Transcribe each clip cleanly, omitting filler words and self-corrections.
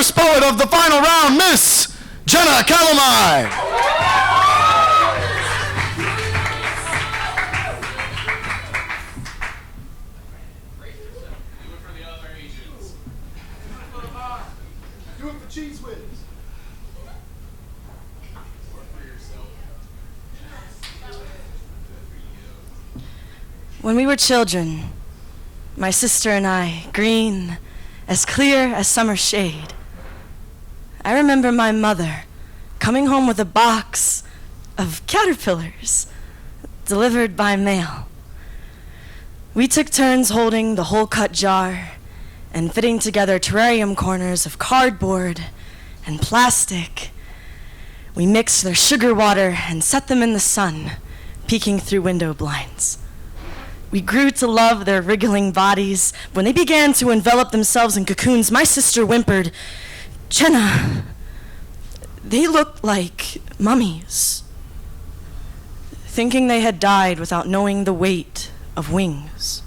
first poet of the final round, Miss Jenna Calamai. Do it for cheese whiz. When we were children, my sister and I, green, as clear as summer shade, I remember my mother coming home with a box of caterpillars delivered by mail. We took turns holding the whole cut jar and fitting together terrarium corners of cardboard and plastic. We mixed their sugar water and set them in the sun, peeking through window blinds. We grew to love their wriggling bodies. When they began to envelop themselves in cocoons, my sister whimpered, "Jenna, they look like mummies," thinking they had died without knowing the weight of wings.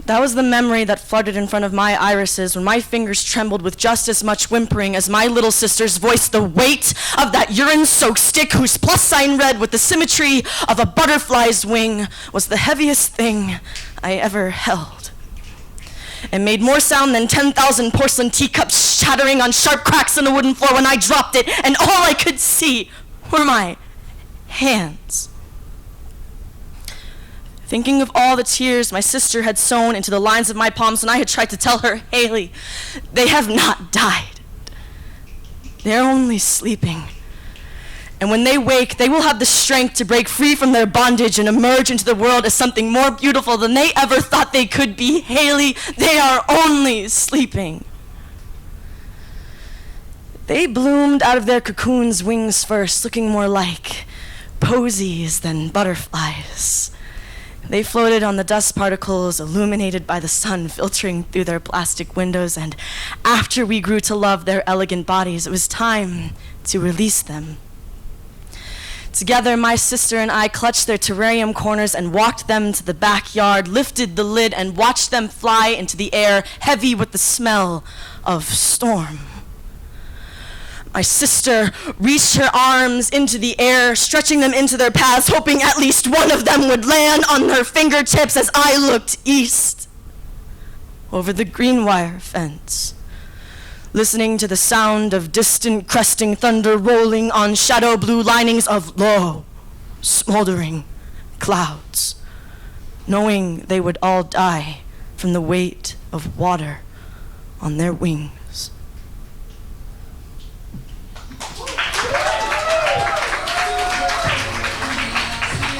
That was the memory that fluttered in front of my irises when my fingers trembled with just as much whimpering as my little sister's voice. The weight of that urine-soaked stick whose plus sign read with the symmetry of a butterfly's wing was the heaviest thing I ever held. It made more sound than 10,000 porcelain teacups shattering on sharp cracks in the wooden floor when I dropped it, and all I could see were my hands. Thinking of all the tears my sister had sown into the lines of my palms when I had tried to tell her, "Haley, they have not died. They're only sleeping. And when they wake, they will have the strength to break free from their bondage and emerge into the world as something more beautiful than they ever thought they could be. Haley, they are only sleeping." They bloomed out of their cocoons' wings first, looking more like posies than butterflies. They floated on the dust particles illuminated by the sun filtering through their plastic windows, and after we grew to love their elegant bodies, it was time to release them. Together, my sister and I clutched their terrarium corners and walked them to the backyard, lifted the lid, and watched them fly into the air, heavy with the smell of storm. My sister reached her arms into the air, stretching them into their paths, hoping at least one of them would land on her fingertips as I looked east over the green wire fence, listening to the sound of distant cresting thunder rolling on shadow blue linings of low, smoldering clouds, knowing they would all die from the weight of water on their wings.